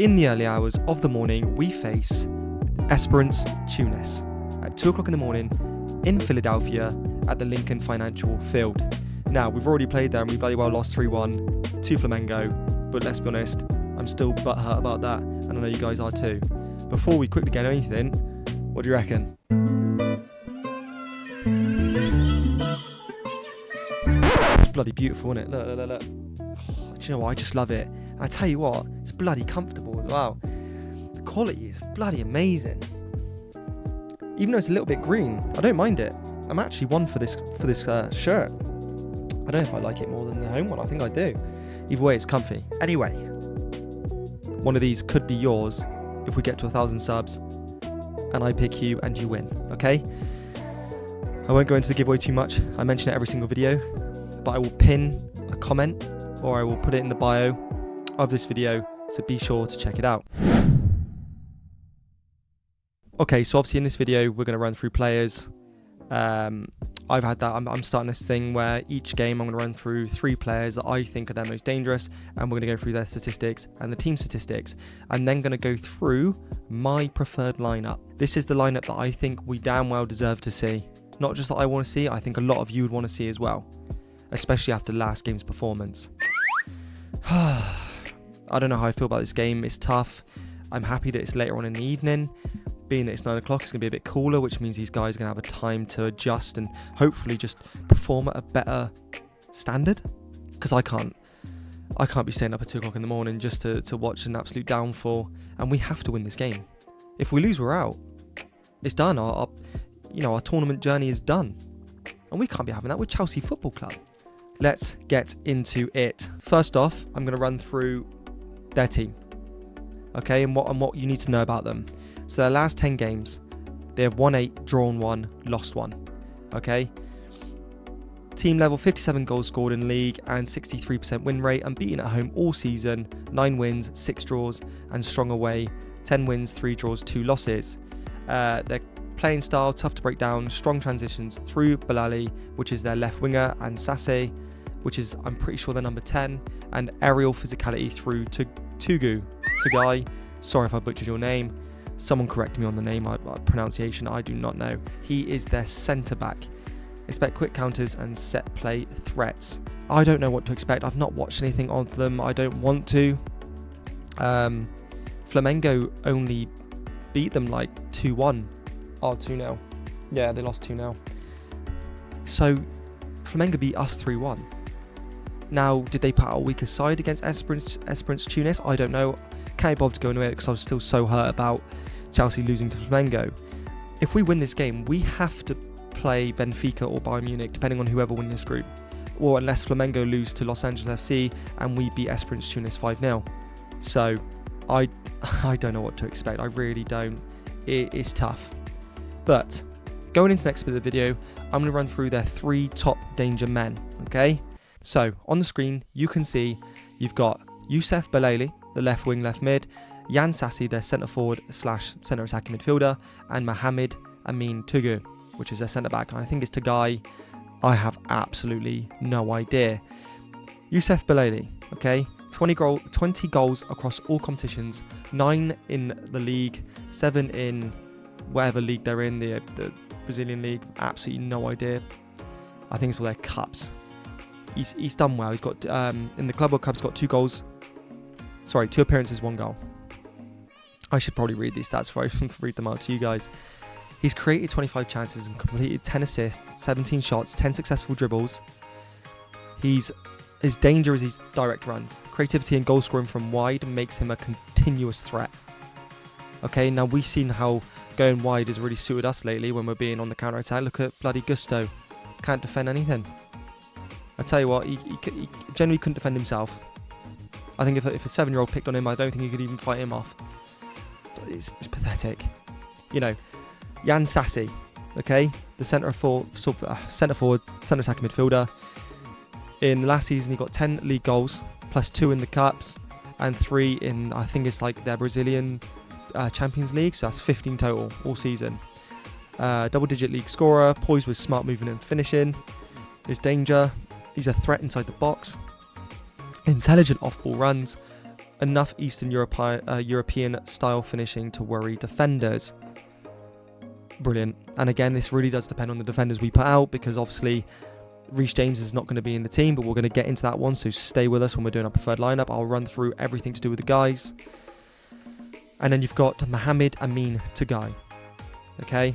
in the early hours of the morning, we face Espérance Tunis at 2 o'clock in the morning in Philadelphia at the Lincoln Financial Field. Now, we've already played there and we bloody well lost 3-1 to Flamengo, but let's be honest, I'm still butthurt about that, and I know you guys are too. Before we quickly get anything, what do you reckon? It's bloody beautiful, isn't it? Look. Oh, do you know what? I just love it. And I tell you what, it's bloody comfortable as well. The quality is bloody amazing. Even though it's a little bit green, I don't mind it. I'm actually one for this shirt. I don't know if I like it more than the home one. I think I do. Either way, it's comfy. Anyway, one of these could be yours if we get to 1,000 subs and I pick you and you win, okay? I won't go into the giveaway too much. I mention it every single video, but I will pin a comment or I will put it in the bio of this video, so be sure to check it out. Okay, so obviously in this video, we're going to run through players. I've had that, I'm starting this thing where each game I'm going to run through 3 players that I think are their most dangerous, and we're going to go through their statistics and the team statistics, and then going to go through my preferred lineup. This is the lineup that I think we damn well deserve to see. Not just that I want to see, I think a lot of you would want to see as well, especially after last game's performance. I don't know how I feel about this game. It's tough. I'm happy that it's later on in the evening. Being that it's 9 o'clock, it's going to be a bit cooler, which means these guys are going to have a time to adjust and hopefully just perform at a better standard. Because I can't be staying up at 2 o'clock in the morning just to watch an absolute downfall. And we have to win this game. If we lose, we're out. It's done. Our tournament journey is done. And we can't be having that with Chelsea Football Club. Let's get into it. First off, I'm going to run through their team. Okay, and what you need to know about them. So their last 10 games, they have won 8, drawn 1, lost 1. Okay. Team level, 57 goals scored in league and 63% win rate, unbeaten at home all season, 9 wins, 6 draws, and strong away, 10 wins, 3 draws, 2 losses. Their playing style, tough to break down, strong transitions through Bilali, which is their left winger, and Sasse, which is, I'm pretty sure, their number 10, and aerial physicality through Tugai. Sorry if I butchered your name. Someone correct me on the name, pronunciation, I do not know. He is their centre-back. Expect quick counters and set play threats. I don't know what to expect. I've not watched anything of them. I don't want to. Flamengo only beat them like 2-1. Oh, 2-0. Yeah, they lost 2-0. So, Flamengo beat us 3-1. Now, did they put out a weaker side against Espérance Tunis? I don't know. Can't be bothered to go into it because I was still so hurt about Chelsea losing to Flamengo. If we win this game, we have to play Benfica or Bayern Munich, depending on whoever wins this group. Or unless Flamengo lose to Los Angeles FC and we beat Espérance Tunis 5-0. So, I don't know what to expect. I really don't. It is tough. But, going into the next bit of the video, I'm going to run through their 3 top danger men, okay? So, on the screen, you can see you've got Youssef Belali, the left wing, left mid, Jan Sassi, their centre forward / centre attacking midfielder, and Mohamed Amin Tugu, which is their centre back. And I think it's Tugai. I have absolutely no idea. Youssef Belali, okay, 20 goals across all competitions, 9 in the league, 7 in whatever league they're in, the Brazilian league. Absolutely no idea. I think it's all their cups. He's done well. He's got in the Club World Cup, he's got 2 goals. Sorry, 2 appearances, 1 goal. I should probably read these stats before I read them out to you guys. He's created 25 chances and completed 10 assists, 17 shots, 10 successful dribbles. His danger is his direct runs. Creativity and goal scoring from wide makes him a continuous threat. Okay, now we've seen how going wide has really suited us lately when we're being on the counter-attack. Look at bloody Gusto. Can't defend anything. I tell you what, he generally couldn't defend himself. I think if a 7-year-old picked on him, I don't think he could even fight him off. It's pathetic. You know, Jan Sassi, okay, the centre forward, centre attacking midfielder. In the last season, he got 10 league goals, plus 2 in the cups, and 3 in, I think it's like their Brazilian Champions League, so that's 15 total all season. Double-digit league scorer, poised with smart movement and finishing. His danger, he's a threat inside the box. Intelligent off-ball runs, enough Eastern European style finishing to worry defenders. Brilliant. And again, this really does depend on the defenders we put out, because obviously Reece James is not going to be in the team, but we're going to get into that one, so stay with us when we're doing our preferred lineup. I'll run through everything to do with the guys. And then you've got Mohamed Amin Tagai. Okay,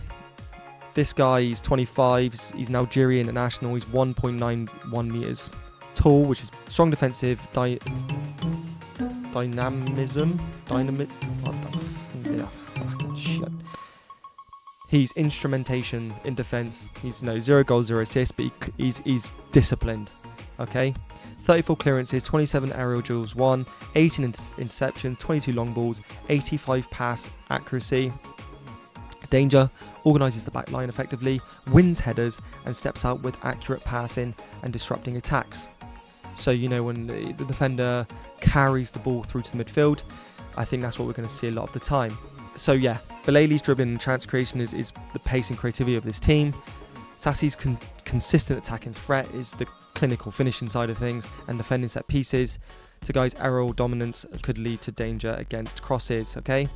this guy is 25, he's an Algerian international, he's 1.91 meters tall, which is strong defensive, dynamism, shit. He's instrumentation in defense. He's 0 goals, 0 assists, but he's disciplined. Okay, 34 clearances, 27 aerial duels won, 18 interceptions, 22 long balls, 85 pass accuracy. Danger, organises the back line effectively, wins headers, and steps out with accurate passing and disrupting attacks. So, when the defender carries the ball through to the midfield, I think that's what we're going to see a lot of the time. So, yeah, Bilali's dribbling and chance creation is the pace and creativity of this team. Sassi's consistent attacking threat is the clinical finishing side of things and defending set pieces. Tagai's aerial dominance could lead to danger against crosses, okay?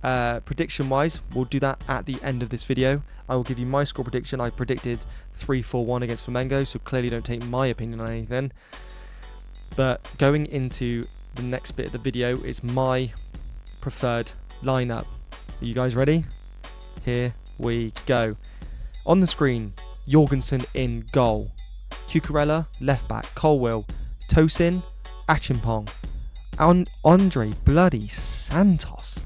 Prediction-wise, we'll do that at the end of this video. I will give you my score prediction. I predicted 3-4-1 against Flamengo, so clearly don't take my opinion on anything. But going into the next bit of the video is my preferred lineup. Are you guys ready? Here we go. On the screen, Jorgensen in goal. Cucurella, left back. Colwill, Tosin, Achimpong, Andre bloody Santos.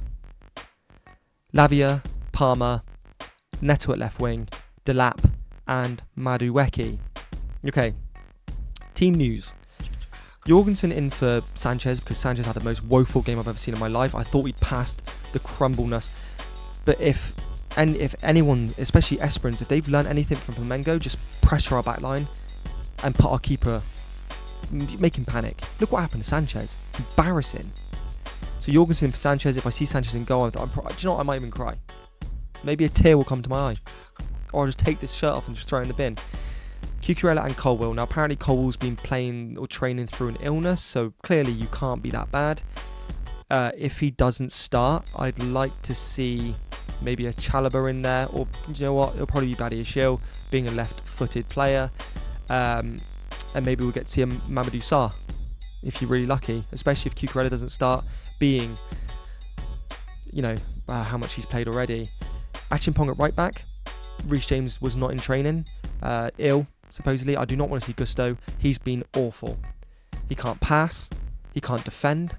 Lavia, Palmer, Neto at left wing, Delap and Madueke. Okay, team news. Jorgensen in for Sanchez, because Sanchez had the most woeful game I've ever seen in my life. I thought we'd passed the crumbleness. But if anyone, especially Esperance, if they've learned anything from Flamengo, just pressure our back line and put our keeper, make him panic. Look what happened to Sanchez. Embarrassing. So Jorgensen for Sanchez. If I see Sanchez in goal, do you know what? I might even cry. Maybe a tear will come to my eye. Or I'll just take this shirt off and just throw it in the bin. Cucurella and Colwill. Now, apparently Colwill's been playing or training through an illness, so clearly you can't be that bad. If he doesn't start, I'd like to see maybe a Chalobah in there, or you know what? It'll probably be Badiashile, being a left-footed player. And maybe we'll get to see a Mamadou Sarr, if you're really lucky, especially if Cucurella doesn't start, being, how much he's played already. Achimpong at right back. Reece James was not in training, ill, supposedly. I do not want to see Gusto. He's been awful. He can't pass. He can't defend.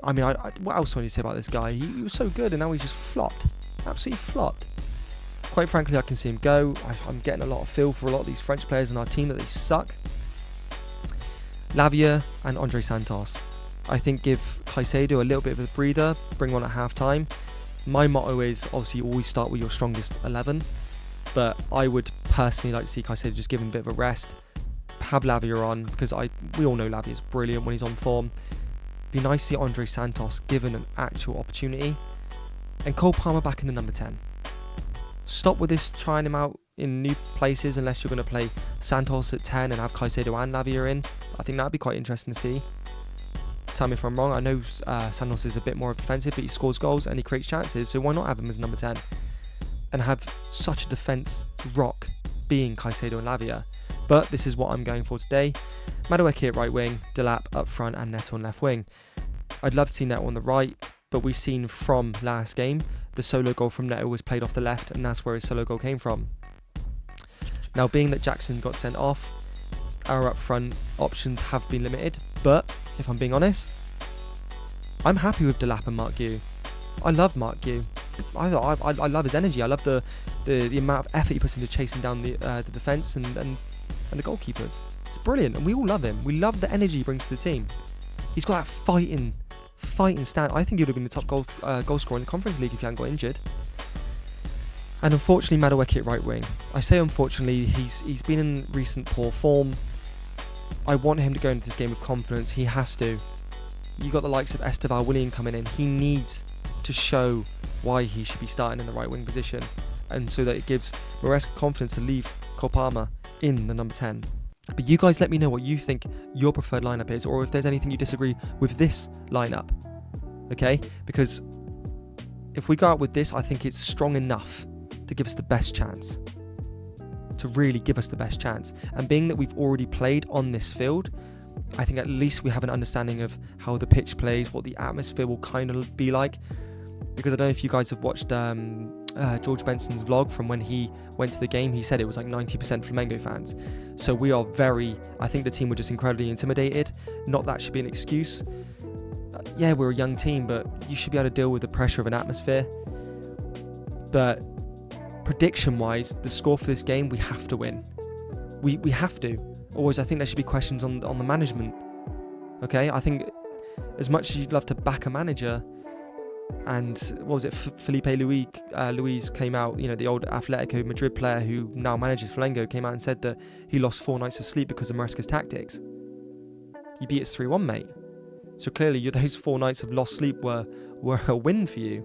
I mean, what else do I need to say about this guy? He was so good, and now he's just flopped. Absolutely flopped. Quite frankly, I can see him go. I'm getting a lot of feel for a lot of these French players in our team that they suck. Lavia and Andre Santos. I think give Caicedo a little bit of a breather, bring on at half-time. My motto is obviously always start with your strongest 11, but I would personally like to see Caicedo just give him a bit of a rest. Have Lavia on, because we all know Lavia is brilliant when he's on form. Be nice to see Andre Santos given an actual opportunity. And Cole Palmer back in the number 10. Stop with this trying him out in new places unless you're going to play Santos at 10 and have Caicedo and Lavia in. I think that'd be quite interesting to see. Tell me if I'm wrong. I know Santos is a bit more defensive, but he scores goals and he creates chances, so why not have him as number 10? And have such a defence rock being Caicedo and Lavia. But this is what I'm going for today. Madueke at right wing, Delap up front and Neto on left wing. I'd love to see Neto on the right, but we've seen from last game, the solo goal from Neto was played off the left, and that's where his solo goal came from. Now, being that Jackson got sent off, our up front options have been limited, but if I'm being honest, I'm happy with Delap and Mark Gu. I love Mark Gu. I love his energy. I love the amount of effort he puts into chasing down the defence and the goalkeepers. It's brilliant, and we all love him. We love the energy he brings to the team. He's got that fighting stand. I think he would have been the top goal scorer in the Conference League if he hadn't got injured. And unfortunately, Madueke at right wing. I say unfortunately, he's been in recent poor form. I want him to go into this game with confidence. He has to. You got the likes of Esteval Willian coming in. He needs to show why he should be starting in the right wing position, and so that it gives Maresca confidence to leave Cole Palmer in the number 10. But you guys let me know what you think your preferred lineup is, or if there's anything you disagree with this lineup. Okay? Because if we go out with this, I think it's strong enough to give us the best chance. To really give us the best chance. And being that we've already played on this field, I think at least we have an understanding of how the pitch plays, what the atmosphere will kind of be like. Because I don't know if you guys have watched George Benson's vlog from when he went to the game. He said it was like 90% Flamengo fans. So we are I think the team were just incredibly intimidated. Not that should be an excuse. Yeah, we're a young team, but you should be able to deal with the pressure of an atmosphere. But prediction-wise, the score for this game, we have to win. We have to. Always, I think there should be questions on the management. Okay, I think as much as you'd love to back a manager, and what was it, Felipe Luis came out, you know, the old Atletico Madrid player who now manages Flamengo, came out and said that he lost 4 nights of sleep because of Maresca's tactics. He beat us 3-1, mate. So clearly those 4 nights of lost sleep were a win for you.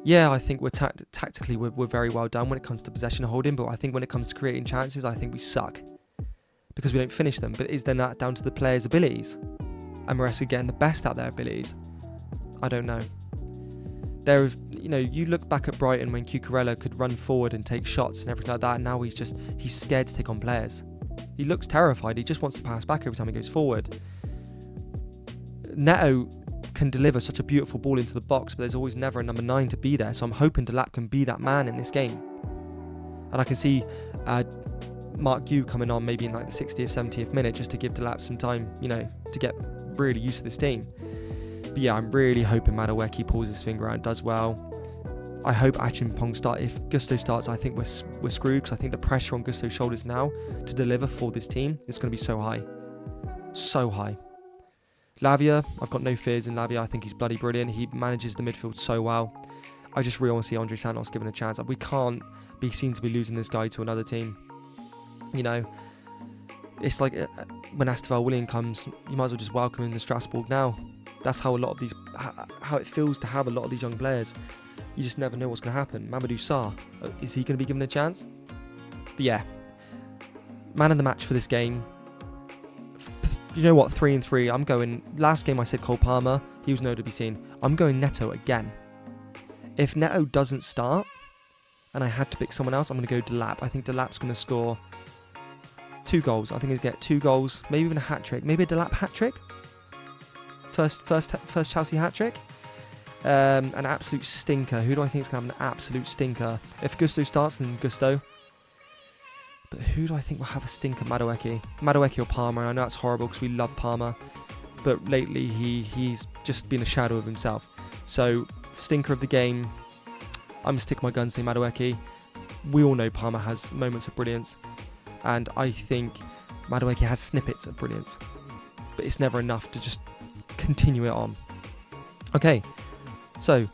Yeah, I think we're tactically we're very well done when it comes to possession and holding, but I think when it comes to creating chances, I think we suck because we don't finish them. But is then that down to the players' abilities and Maresca getting the best out of their abilities? I don't know. You look back at Brighton when Cucurella could run forward and take shots and everything like that, and now he's scared to take on players. He looks terrified. He just wants to pass back every time he goes forward. Neto can deliver such a beautiful ball into the box, but there's always never a number 9 to be there. So I'm hoping Delap can be that man in this game. And I can see Mark Gu coming on maybe in like the 60th, 70th minute just to give Delap some time, to get really used to this team. But yeah, I'm really hoping Madueke pulls his finger out and does well. I hope Achimpong starts. If Gusto starts, I think we're screwed, because I think the pressure on Gusto's shoulders now to deliver for this team is going to be so high. So high. Lavia, I've got no fears in Lavia. I think he's bloody brilliant. He manages the midfield so well. I just really want to see Andre Santos given a chance. We can't be seen to be losing this guy to another team. It's like when Astafel Willian comes, you might as well just welcome him to Strasbourg now. That's how how it feels to have a lot of these young players. You just never know what's going to happen. Mamadou Sarr, is he going to be given a chance? But yeah, man of the match for this game. You know what, 3-3. I'm going, last game I said Cole Palmer, he was nowhere to be seen. I'm going Neto again. If Neto doesn't start, and I had to pick someone else, I'm going to go Delap. I think Delap's going to score 2 goals. I think he's going to get 2 goals, maybe even a hat-trick. Maybe a Delap hat-trick? First Chelsea hat-trick? An absolute stinker. Who do I think is going to have an absolute stinker? If Gusto starts, then Gusto. But who do I think will have a stinker? Madueke or Palmer. I know that's horrible because we love Palmer. But lately, he's just been a shadow of himself. So, stinker of the game, I'm going to stick my guns, say Madueke. We all know Palmer has moments of brilliance. And I think Madueke has snippets of brilliance. But it's never enough to just continue it on. Okay, so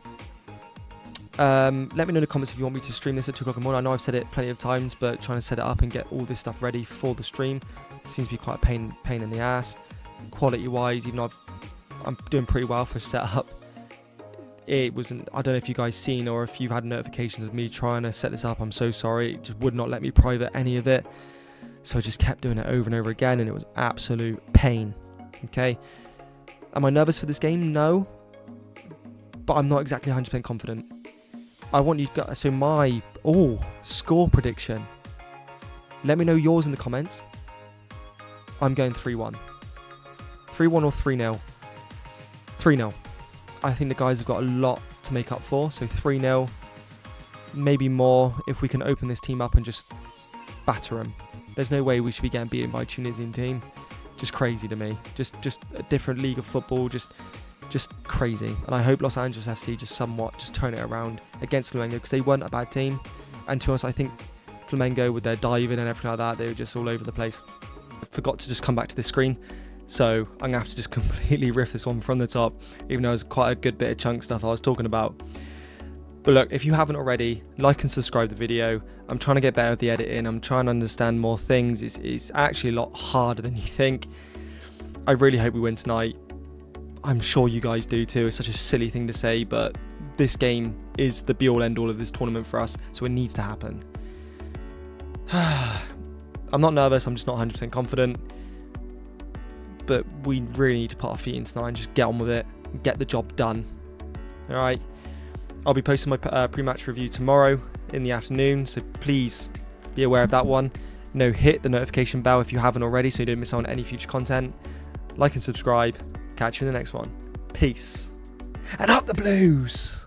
let me know in the comments if you want me to stream this at 2 o'clock in the morning. I know I've said it plenty of times, but trying to set it up and get all this stuff ready for the stream seems to be quite a pain in the ass. Quality wise, even though I'm doing pretty well for setup, it wasn't. I don't know if you guys seen or if you've had notifications of me trying to set this up. I'm so sorry. It just would not let me private any of it, so I just kept doing it over and over again, and it was absolute pain. Okay, am I nervous for this game? No, but I'm not exactly 100% confident. I want you to go, so my score prediction. Let me know yours in the comments. I'm going 3-1. 3-1 or 3-0. 3-0. I think the guys have got a lot to make up for, so 3-0. Maybe more if we can open this team up and just batter them. There's no way we should be getting beaten by a Tunisian team. Just crazy to me. Just a different league of football. Just crazy. And I hope Los Angeles FC just turn it around against Flamengo, because they weren't a bad team. And to be honest, I think Flamengo, with their diving and everything like that, they were just all over the place. I forgot to just come back to this screen, so I'm going to have to just completely riff this one from the top, even though it was quite a good bit of chunk stuff I was talking about. But look, if you haven't already, like and subscribe the video. I'm trying to get better at the editing. I'm trying to understand more things. It's actually a lot harder than you think. I really hope we win tonight. I'm sure you guys do too. It's such a silly thing to say, but this game is the be-all end-all of this tournament for us, so it needs to happen. I'm not nervous, I'm just not 100% confident. But we really need to put our feet into tonight and just get on with it and get the job done. Alright, I'll be posting my pre-match review tomorrow in the afternoon, so please be aware of that one. Hit the notification bell if you haven't already so you don't miss out on any future content. Like and subscribe. Catch you in the next one. Peace. And up the Blues!